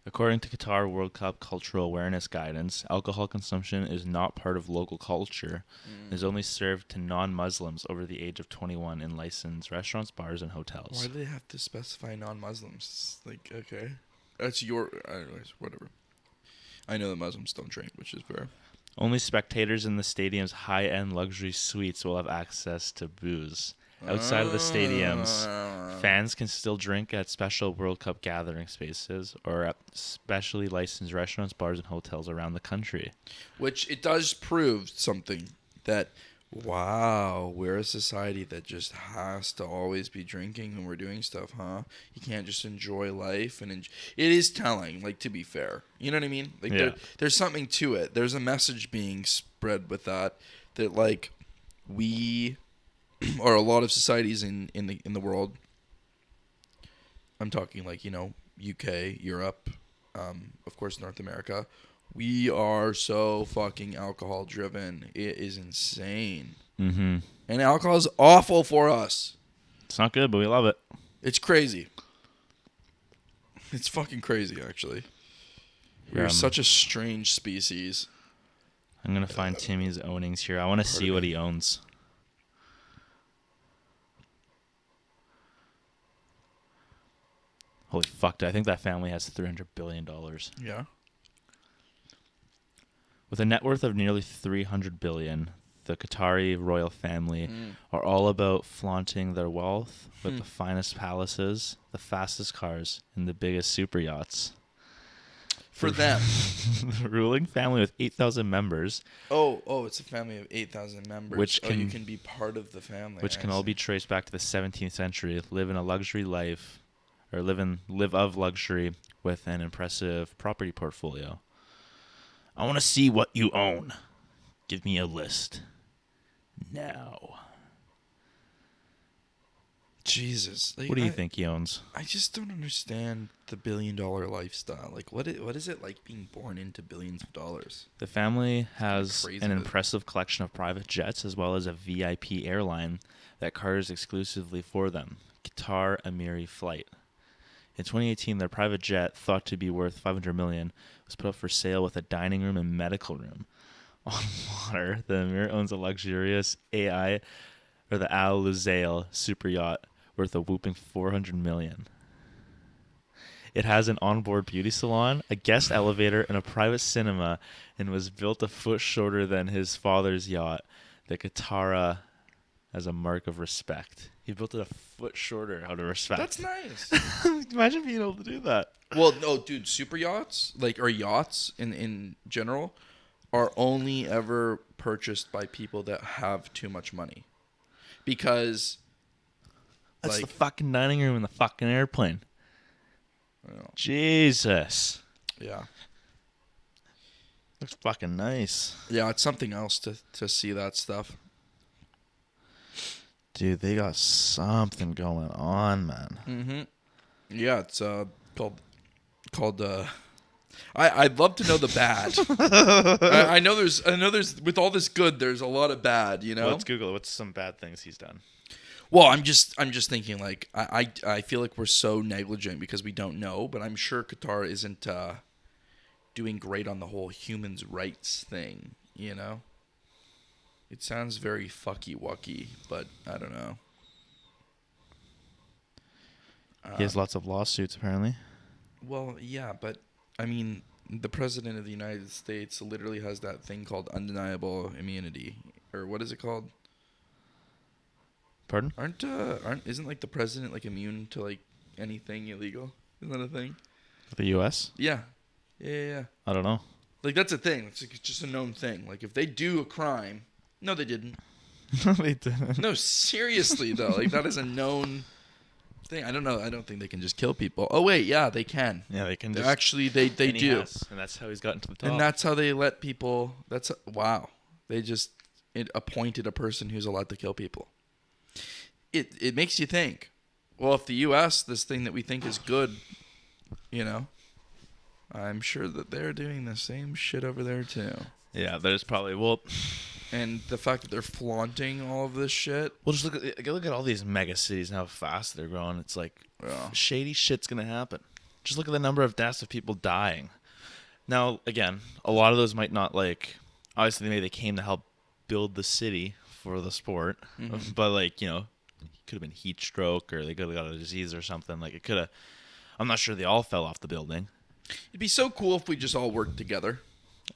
According to Qatar World Cup Cultural Awareness Guidance, alcohol consumption is not part of local culture and is only served to non-Muslims over the age of 21 in licensed restaurants, bars, and hotels. Why do they have to specify non-Muslims? Like, okay. That's your... Anyways, whatever. I know the Muslims don't drink, which is fair. Only spectators in the stadium's high-end luxury suites will have access to booze. Outside of the stadiums, fans can still drink at special World Cup gathering spaces or at specially licensed restaurants, bars, and hotels around the country. Which it does prove something that, wow, we're a society that just has to always be drinking when we're doing stuff, huh? You can't just enjoy life. And it is telling, like, to be fair. You know what I mean? Like, yeah. There's something to it. There's a message being spread with that, like, we... or a lot of societies in the world. I'm talking like, UK, Europe, of course North America. We are so fucking alcohol driven. It is insane. Mm-hmm. And alcohol is awful for us. It's not good, but we love it. It's crazy. It's fucking crazy, actually. We're such a strange species. I'm going to find Timmy's ownings here. I want to see what he owns. Holy fuck, I think that family has $300 billion. Yeah. With a net worth of nearly $300 billion, the Qatari royal family are all about flaunting their wealth with the finest palaces, the fastest cars, and the biggest super yachts. For them. The ruling family with 8,000 members. Oh, it's a family of 8,000 members. You can be part of the family. Which can all be traced back to the 17th century, live in a luxury life, or live of luxury with an impressive property portfolio. I want to see what you own. Give me a list. Now. Jesus. Like, What do you think he owns? I just don't understand the $1 billion lifestyle. Like, what is it like being born into billions of dollars? The family has crazy, an but- impressive collection of private jets as well as a VIP airline that caters exclusively for them, Qatar Emiri Flight. In 2018, their private jet, thought to be worth $500 million, was put up for sale with a dining room and medical room. On water, the Emir owns a luxurious AI, or the Al-Luzail super yacht, worth a whooping $400 million. It has an onboard beauty salon, a guest elevator, and a private cinema, and was built a foot shorter than his father's yacht, the Qatara, as a mark of respect. He built it a foot shorter out of respect. That's nice. Imagine being able to do that. Well, no, dude, super yachts, like, or yachts in general, are only ever purchased by people that have too much money. Because, That's like, the fucking dining room in the fucking airplane. Jesus. yeah. Looks fucking nice. Yeah, it's something else to see that stuff. Dude, they got something going on, man. Mm-hmm. Yeah, it's called I'd love to know the bad. I know there's with all this good, there's a lot of bad, you know? Let's Google it. What's some bad things he's done? Well, I'm just thinking, like, I feel like we're so negligent because we don't know, but I'm sure Qatar isn't doing great on the whole humans' rights thing, you know? It sounds very fucky-wucky, but I don't know. He has lots of lawsuits, apparently. Well, yeah, but, I mean, the President of the United States literally has that thing called undeniable immunity. Or what is it called? Pardon? Isn't, like, the President, like, immune to, like, anything illegal? Isn't that a thing? The U.S.? Yeah. Yeah. I don't know. Like, that's a thing. It's just a known thing. Like, if they do a crime... No, they didn't. They didn't. No, seriously, though. Like, that is a known thing. I don't know. I don't think they can just kill people. Oh, wait. Yeah, they can. Yeah, they can just... Actually, they and he do. has, and that's how he's gotten to the top. And that's how they let people... Wow. They just appointed a person who's allowed to kill people. It makes you think, well, if the U.S., this thing that we think is good, you know, I'm sure that they're doing the same shit over there, too. Yeah, there's probably... Well... And the fact that they're flaunting all of this shit. Well, just look at all these mega cities and how fast they're growing. It's like shady shit's gonna happen. Just look at the number of deaths of people dying. Now, again, a lot of those might not like. Obviously, maybe they came to help build the city for the sport, but like it could have been heat stroke or they could have got a disease or something. Like it could have. I'm not sure they all fell off the building. It'd be so cool if we just all worked together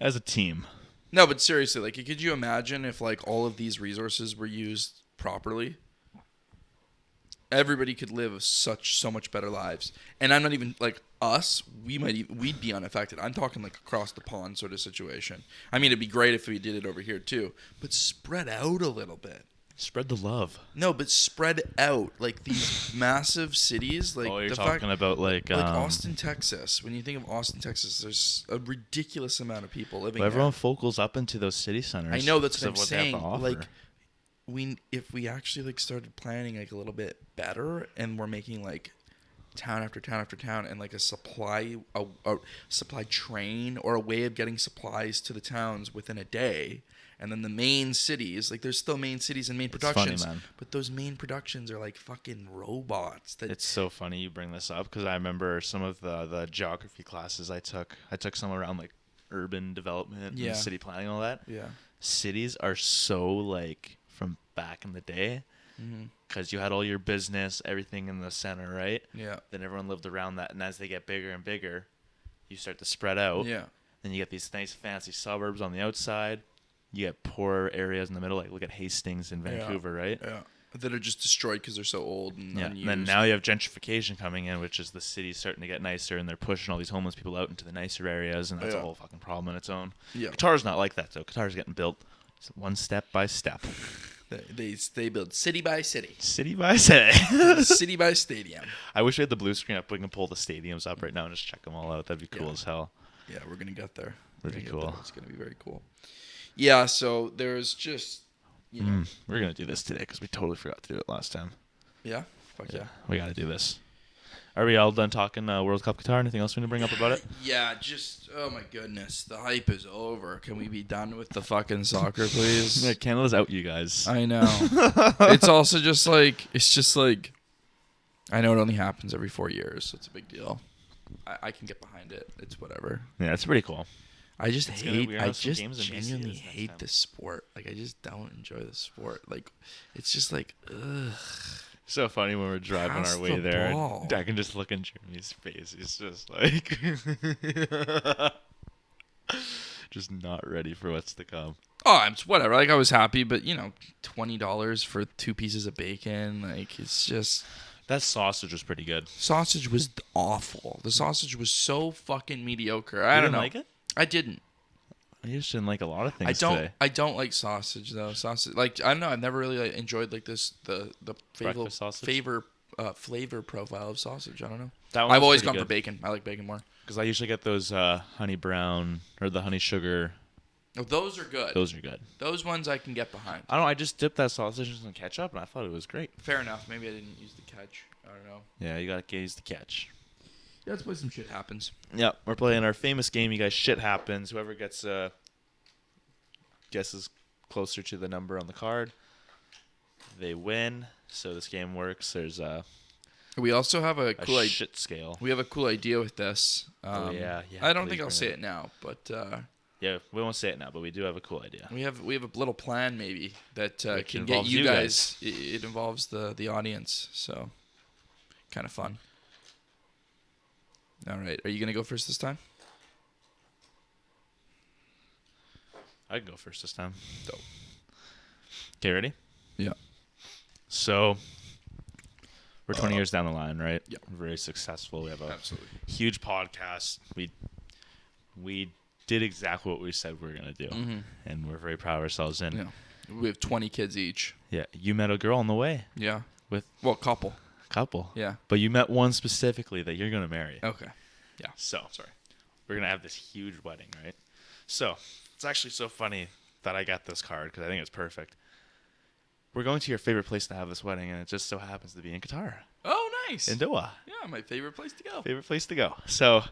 as a team. No, but seriously, like, could you imagine if, like, all of these resources were used properly? Everybody could live so much better lives. And I'm not even, like, us, we'd be unaffected. I'm talking, like, across the pond sort of situation. I mean, it'd be great if we did it over here, too. But spread out a little bit. Spread the love. No, but spread out. Like, these massive cities. Like, you're talking about, like Austin, Texas. When you think of Austin, Texas, there's a ridiculous amount of people living there. Everyone focals up into those city centers. I know, that's what I'm they saying. have to offer. Like, if we actually, like, started planning, like, a little bit better, and we're making, like, town after town after town, and, like, a supply train or a way of getting supplies to the towns within a day. And then the main cities, like, there's still main cities and main productions. Funny, man. But those main productions are like fucking robots. It's so funny you bring this up because I remember some of the geography classes I took. I took some around like urban development and city planning and all that. Yeah. Cities are so like from back in the day because you had all your business, everything in the center, right? Yeah. Then everyone lived around that. And as they get bigger and bigger, you start to spread out. Yeah. Then you get these nice fancy suburbs on the outside. You get poorer areas in the middle, like look at Hastings in Vancouver, right? Yeah, that are just destroyed because they're so old and unused. And then now you have gentrification coming in, which is the city's starting to get nicer, and they're pushing all these homeless people out into the nicer areas, and that's a whole fucking problem in its own. Yeah. Qatar's not like that, though. Qatar's getting built one step by step. They build city by city. City by city. City by stadium. I wish we had the blue screen up. We can pull the stadiums up right now and just check them all out. That'd be cool as hell. Yeah, we're going to get there. That'd be cool. It's going to be very cool. Yeah, so there's just, we're going to do this today because we totally forgot to do it last time. Yeah? Fuck yeah. We got to do this. Are we all done talking World Cup Qatar? Anything else we need to bring up about it? Yeah, just, oh my goodness. The hype is over. Can we be done with the fucking soccer, please? Yeah, Canada's out, you guys. I know. It's also just like, I know it only happens every 4 years, so it's a big deal. I can get behind it. It's whatever. Yeah, it's pretty cool. I just we're gonna have some just games in BC genuinely this next hate time. this sport. Like, I just don't enjoy the sport. Like, it's just like, ugh. So funny when we're driving Pass our way the there. ball. And I can just look in Jeremy's face. He's just like, just not ready for what's to come. Oh, it's whatever. Like, I was happy, but, $20 for 2 pieces of bacon. Like, it's just... That sausage was pretty good. Sausage was awful. The sausage was so fucking mediocre. I don't know. Like it? I didn't. I just didn't like a lot of things today. I don't like sausage though. Sausage, like, I don't know. I've never really enjoyed like the Breakfast sausage? flavor profile of sausage. I don't know. That one I've was always pretty gone for good. bacon. I like bacon more. Because I usually get those honey brown or the honey sugar. Oh, those are good. Those are good. Those ones I can get behind. I don't know. I just dipped that sausage in some ketchup and I thought it was great. Fair enough. Maybe I didn't use the catch. I don't know. Yeah, you got to use the catch. Yeah, let's play some shit happens. Yep, we're playing our famous game. You guys, shit happens. Whoever guesses closer to the number on the card, they win. So this game works. There's We also have a a cool idea. shit scale. We have a cool idea with this. Yeah. I don't please think I'll bring say it it now, but Yeah, we won't say it now, but we do have a cool idea. we have a little plan maybe that Which can get involves you you guys. It involves the audience, so kind of fun. All right, are you gonna go first this time? I can go first this time. Dope. Okay, ready? Yeah. So we're 20 years down the line, right? Yeah. We're very successful. We have a Absolutely. huge podcast. We did exactly what we said we were gonna do, and we're very proud of ourselves. And Yeah. We have 20 kids each. yeah, you met a girl on the way Yeah. with Couple. a couple. Yeah. But you met one specifically that you're gonna marry. Okay. So we're gonna have this huge wedding, right? So it's actually so funny that I got this card because I think it's perfect. We're going to your favorite place to have this wedding, and it just so happens to be in Qatar, Oh, nice. in Doha. Yeah, my favorite place to go. Favorite place to go. So,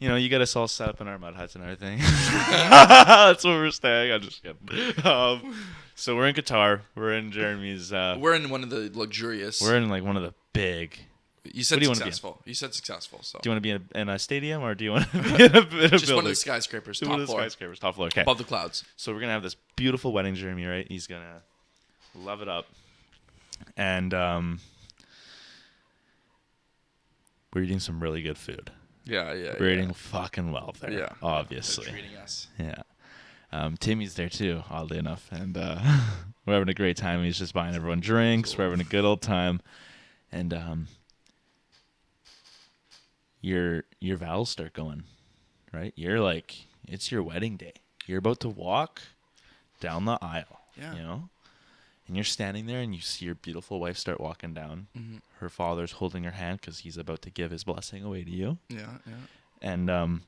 you get us all set up in our mud huts and everything. That's where we're staying. I'm just kidding. So we're in Qatar. We're in Jeremy's. We're in one of the luxurious. We're in like one of the big. You said What do you wanna be in? successful. You said successful. So Do you want to be in a stadium or do you want to be in a just building? one of the skyscrapers, One top of the floor, skyscrapers, top floor. Okay. above the clouds. So we're gonna have this beautiful wedding, Jeremy. Right? He's gonna love it up, and we're eating some really good food. Yeah. We're eating fucking well there. Yeah. Obviously. They're treating us. Yeah. Timmy's there too, oddly enough, and we're having a great time. He's just buying everyone drinks. We're having a good old time, and your vows start going, right? You're like, it's your wedding day. You're about to walk down the aisle, Yeah. and you're standing there, and you see your beautiful wife start walking down. Mm-hmm. Her father's holding her hand because he's about to give his blessing away to you, Yeah. and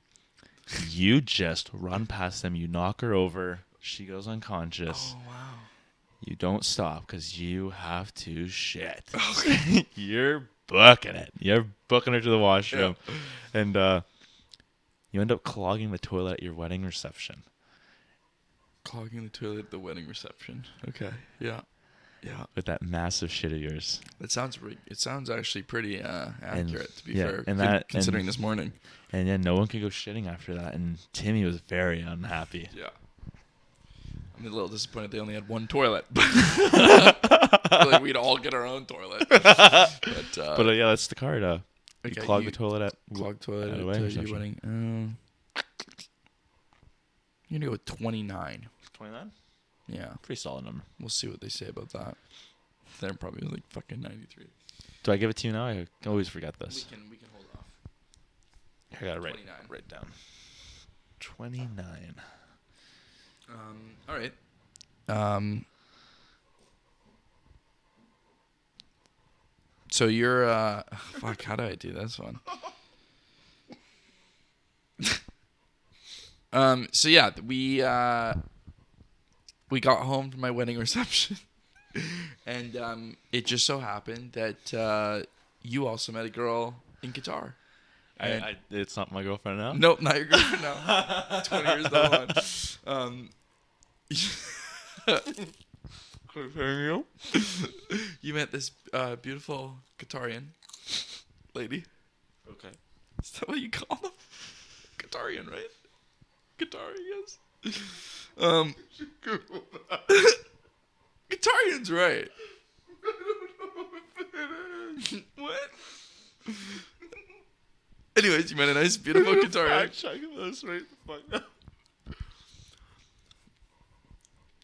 you just run past them. You knock her over. She goes unconscious. Oh wow. You don't stop because you have to shit. Okay. You're booking it. You're booking her to the washroom. And you end up clogging the toilet at your wedding reception. Clogging the toilet at the wedding reception. Okay. Yeah. With that massive shit of yours. It sounds actually pretty accurate, to be yeah, fair. and that- considering and- this morning. And yeah, no one could go shitting after that. And Timmy was very unhappy. Yeah. I'm a little disappointed they only had one toilet. Like we'd all get our own toilet. But Yeah, that's the card. You okay, clog the toilet at clogged toilet at at a wedding your reception. wedding. You're gonna go with 29. 29? Yeah, Pretty solid number. we'll see what they say about that. They're probably like fucking 93. Do I give it to you now? I always forget We this. can hold off. I got to 29. write down. 29. All right. So you're fuck. How do I do this one? So yeah, we got home from my wedding reception. And it just so happened that you also met a girl in Qatar. It's not my girlfriend now. Nope, not your girlfriend now. 20 years down the line. You met this beautiful Qatarian lady. Okay. Is that what you call them? Qatarian, right? Qatari, yes. Qatarian's right. What? Anyways, you met a nice, beautiful Qatarian. Check this right the fuck up.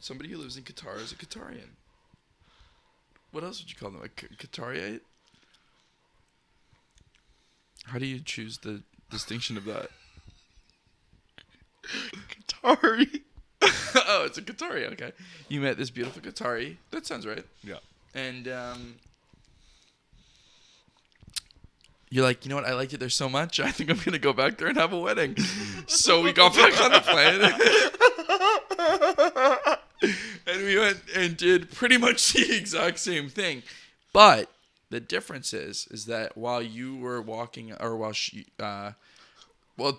Somebody who lives in Qatar is a Qatarian. What else would you call them? A Qatariite? How do you choose the distinction of that? Qatari. Oh, it's a Qatari. Okay. You met this beautiful Qatari. That sounds right. Yeah. And you're like, you know what? I liked it there so much. I think I'm going to go back there and have a wedding. So we got back on the plane. And we went and did pretty much the exact same thing. But the difference is that while you were walking, or while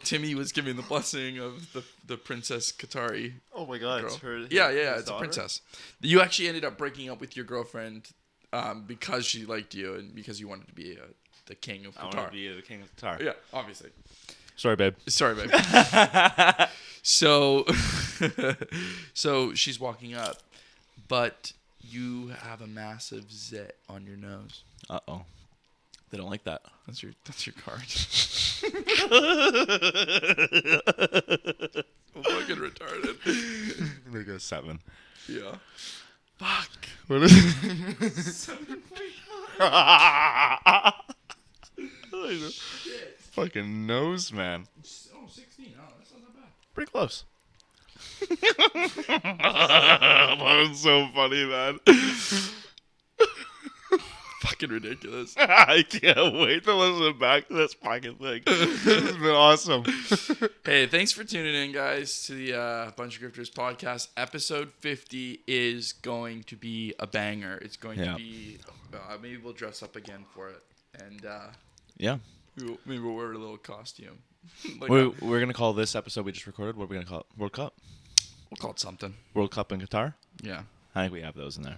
Timmy was giving the blessing of the Princess Qatari. Oh my God, girl. it's her. Yeah, his it's daughter? a princess. You actually ended up breaking up with your girlfriend because she liked you and because you wanted to be the king of Qatar. I want to be the king of Qatar. Yeah, obviously. Sorry, babe. Sorry, babe. So she's walking up, but you have a massive zit on your nose. Uh-oh. They don't like that. That's your card. Fucking retarded. They go 7. Yeah. Fuck. What is it? 7.5. Shit. Fucking nose, man. Oh, 16. Oh, that's not that bad. Pretty close. That was so funny, man. Fucking ridiculous. I can't wait to listen back to this fucking thing. This has been awesome. Hey, thanks for tuning in, guys, to the Buncha Grifters podcast. Episode 50 is going to be a banger. It's going to be... maybe we'll dress up again for it. And Yeah. maybe we'll wear a little costume. We're going to call this episode we just recorded, what are we going to call it? World Cup? We'll call it something. World Cup in Qatar? Yeah. I think we have those in there.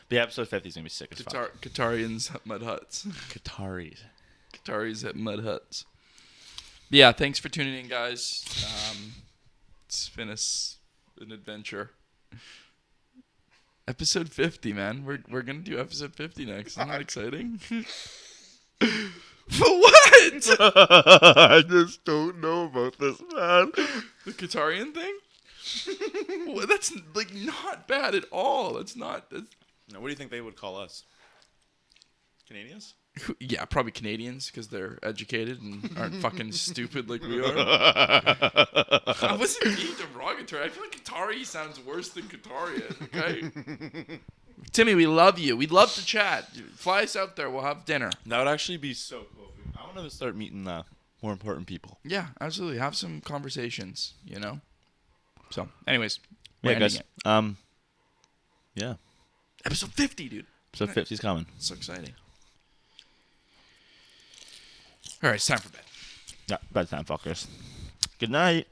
But yeah, episode 50 is going to be sick as fuck. Qatarians at mud huts. Qataris. Qataris at mud huts. But yeah, thanks for tuning in, guys. It's been an adventure. Episode 50, man. We're going to do episode 50 next. Isn't that exciting? What? I just don't know about this, man. The Qatarian thing? Well, that's like not bad at all. That's not... Now, what do you think they would call us? Canadians? Yeah, probably Canadians because they're educated and aren't fucking stupid like we are. I wasn't being derogatory. I feel like Qatari sounds worse than Qatarian. Okay, Timmy, we love you. We'd love to chat. Fly us out there. We'll have dinner. That would actually be so cool. I want to start meeting more important people. Yeah, absolutely. Have some conversations. You know. So, anyways, Yeah, guys. it. Yeah. Episode 50, dude. Episode 50 is coming. So exciting. All right, it's time for bed. Yeah, bedtime, fuckers. Good night.